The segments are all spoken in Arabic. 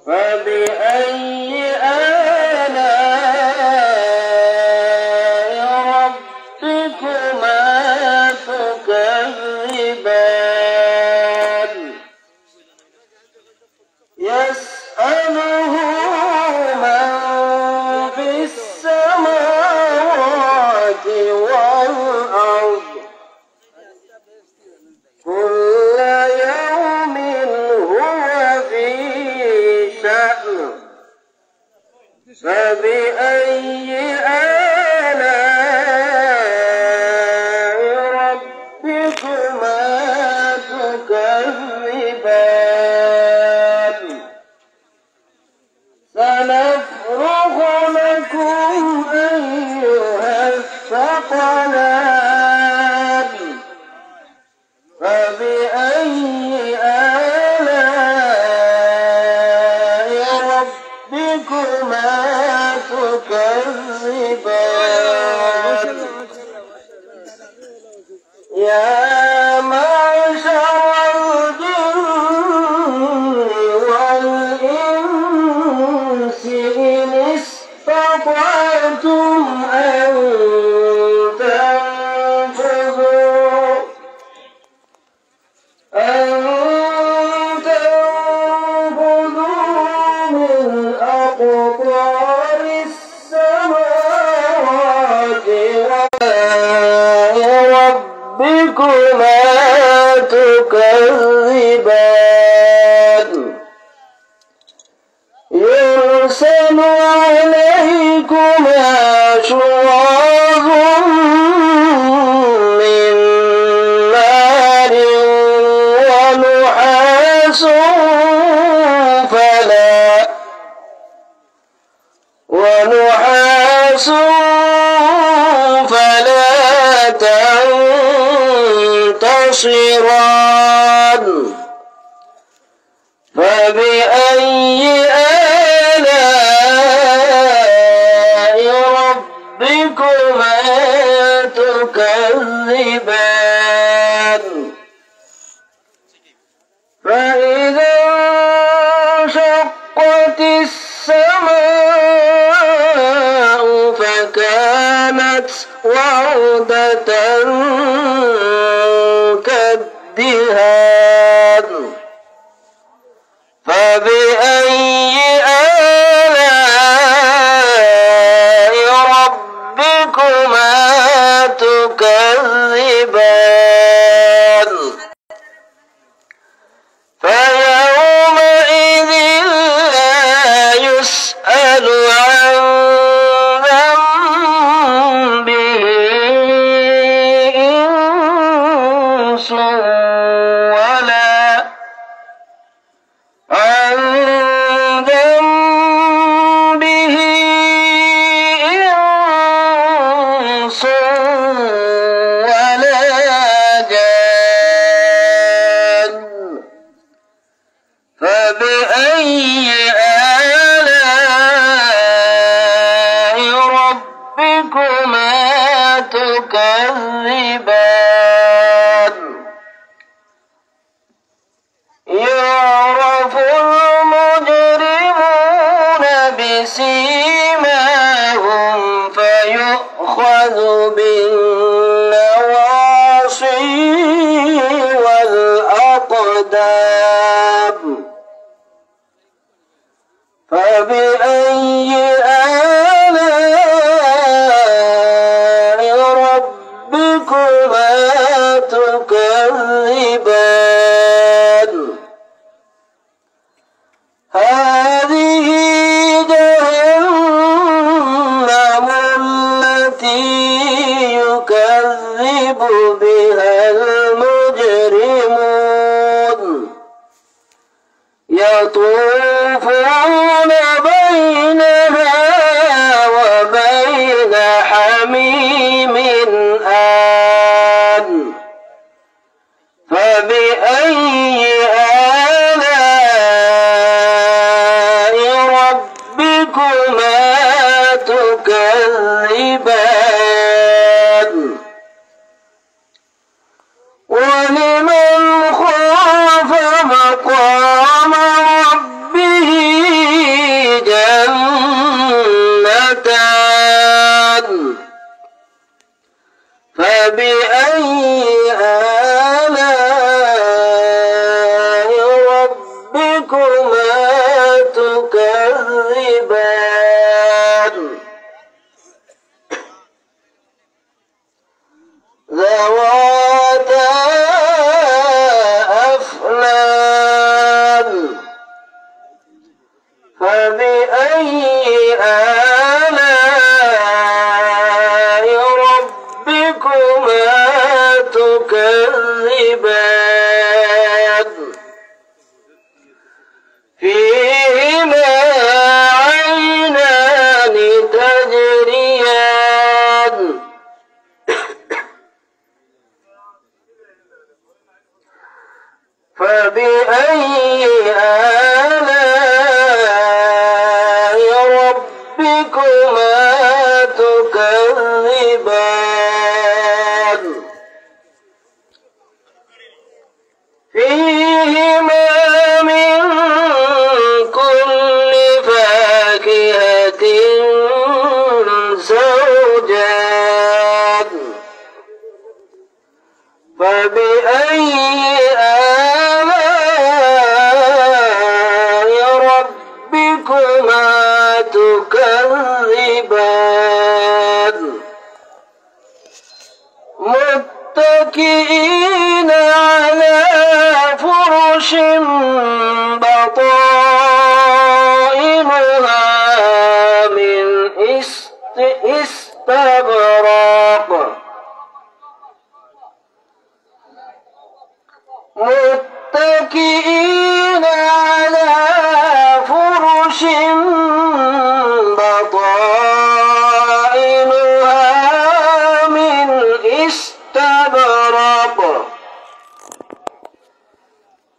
فبأي آلاء ربكما تكذبان يسأله من في السماوات والأرض كل يوم هو في شأن فبأي آلاء ربكما تكذبان سنفرغ لكم أيها الثقلان فبأي آلاء ربكما تكذبان يا معشر الجن والإنس إن استطعتم أن تنفذوا من أقطار السماوات ربكما تكذبان يرسل عليكما شواظ من نار ونحاس فلا تنتصران فبأي آلاء ربكما تكذبان فإذا انشقت السماء فكانت وردة كالدهان فبأي آلاء ربكما تكذبان فيومئذ لا يسأل عن ذنبه إنس ولا جان فبأي آلاء ربكما تكذبان يعرف المجرمون بسيماهم فيؤخذ بالنواصي والأقدام فبأي آلاء ربكما تكذبان هذه جهنم التي يكذب بها المجرمون يطوفون بينها وبين حميم آن فبأي آلاء ربكما تكذبان ولمن خاف مقام ربه فبأي آلاء ربكما تكذبان فيهما عينان تجريان فبأي آلاء ربكما تكذبان فيهما من كل فاكهة زوجان فبأي آلاء ربكما تكذبان متكئين على فرش بطائنها من استبرق متكئين على فرش بطائنها من استبرق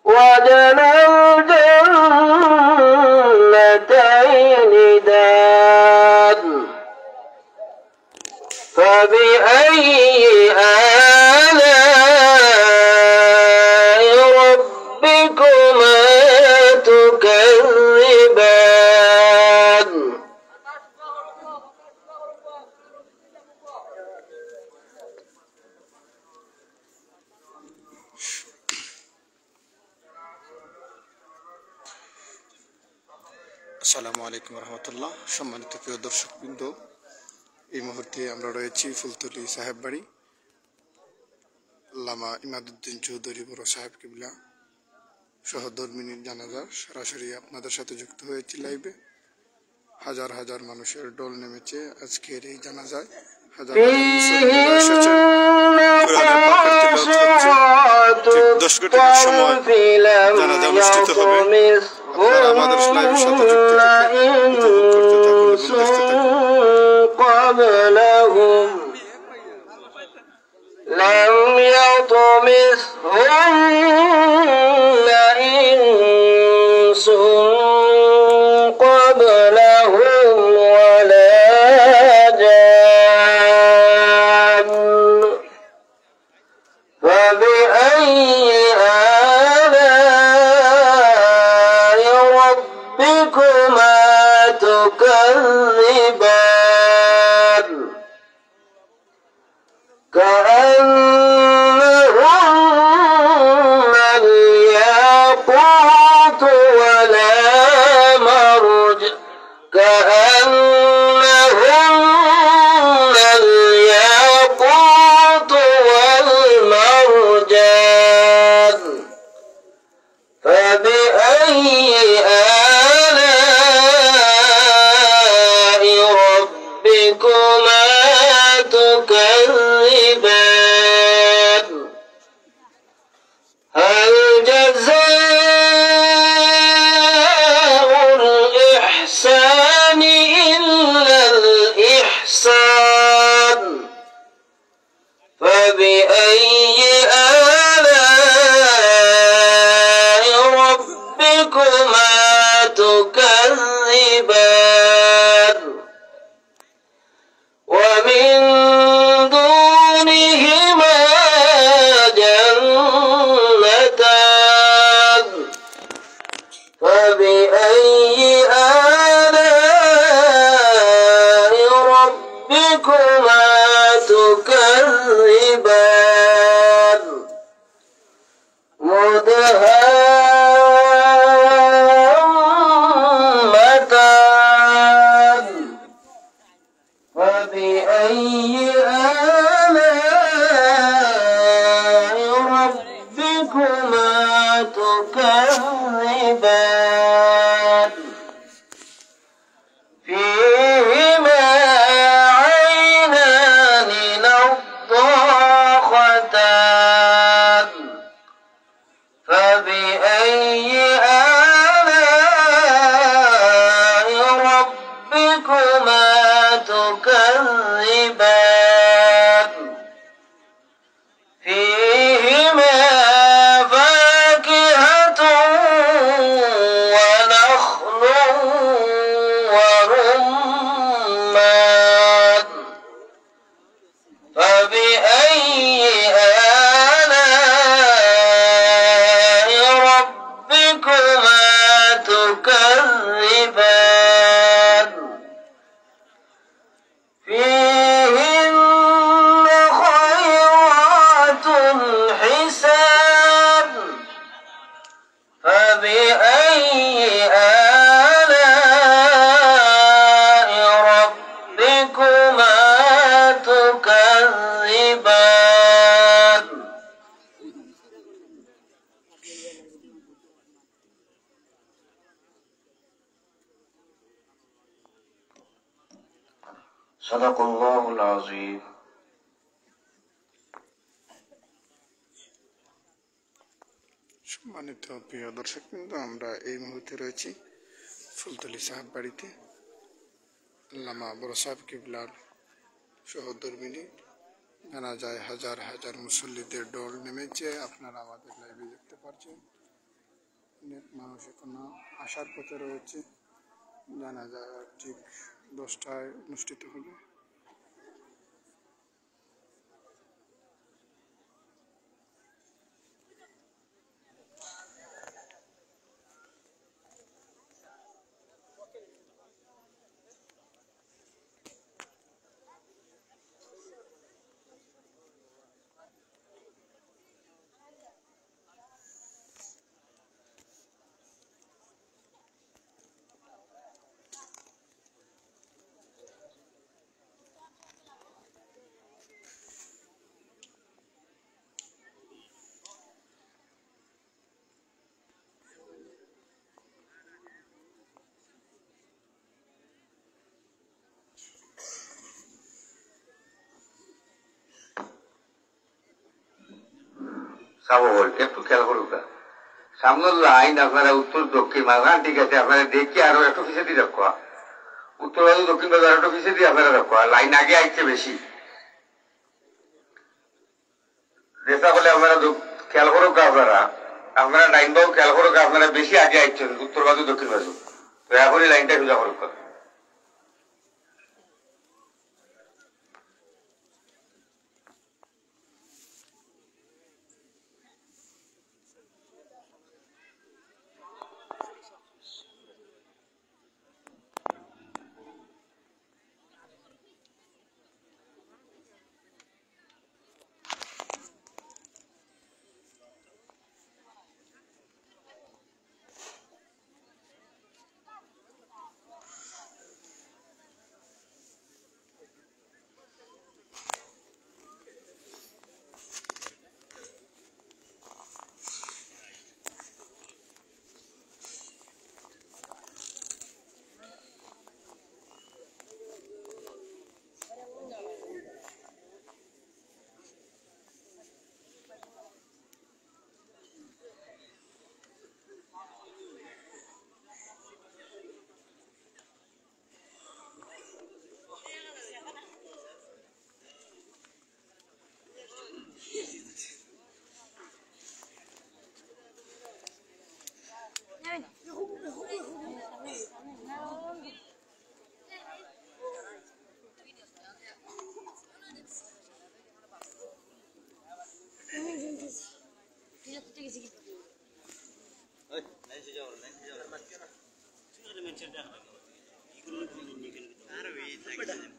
وجنى الجنتين دان فبأي آلاء ربكما تكذبان আসসালামু আলাইকুম রহমতুল্লাহ। সম্মানিত প্রিয় দর্শকবৃন্দ, এই মুহূর্তে আমরা রয়েছি ফুলতলি সাহেব বাড়ি আল্লামা ইমাদউদ্দিন চৌধুরী বড় সাহেব কিবলা সহধর্মিনীর জানাজা সরাসরি আপনাদের সাথে যুক্ত হয়েছি লাইভে। হাজার হাজার মানুষের ঢল নেমেছে আজকের এই জানাজায়। হাজার হাজার মুসল্লিরা এসেছেন। কোরআনের পাকের তিলাওয়াত হচ্ছে। ঠিক 10 ঘটিকার সময় জানাজা অনুষ্ঠিত হবে। আপনারা আমাদের লাইভের সাথে যুক্ত থাকুন, উপভোগ করতে থাকুন এবং দেখতে থাকুন। قبلهم لم يطمثهن إنس قبلهم ولا جان فبأي آلاء ربكما تكذبان كأنهن الياقوت ولا مرج كأنهن الياقوت والمرجان فبأي آلاء ربكما تكذبان هل جزاء الإحسان إلا الإحسان فبأي آلاء ربكما تكذبان ومن دونهما جنتان فبأي آلاء ربكما تكذبان مدهامتان تكذبان فيهن خيرات حسان فبأي آلاء ربكما تكذبان صدق الله العظيم সম্মানিত প্রিয় দর্শক কিন্তু আমরা এই মুহূর্তে রয়েছি ফুলতলি সাহেব বাড়িতে আল্লামা বড় সাহেব কিবলার সহধর্মিনী জানা যায় হাজার হাজার মুসল্লিদের ডোল নেমেছে। আপনারা আমাদের লাইভে দেখতে পাচ্ছেন, অনেক মানুষ এখনো আসার পথে রয়েছে। জানা যায় ঠিক 10টায় অনুষ্ঠিত হবে। সাবল একটু খেয়াল করুক, সামনের লাইন আপনারা উত্তর দক্ষিণ মাঝখান ঠিক আছে, আপনারা দেখি আরো একটু পিছিয়ে দিয়ে রাখা, উত্তর বাজু দক্ষিণ বাজু আরো একটু পিছিয়ে দিয়ে আপনারা রাখা, লাইন আগে আইছে বেশি যেটা বলে আপনারা খেয়াল করুক, আপনারা লাইন বাবু খেয়াল করুক, আপনারা বেশি আগে আইছেন উত্তর বাজু দক্ষিণ বাজু, দয়া করে লাইনটা সোজা করুক। Arabi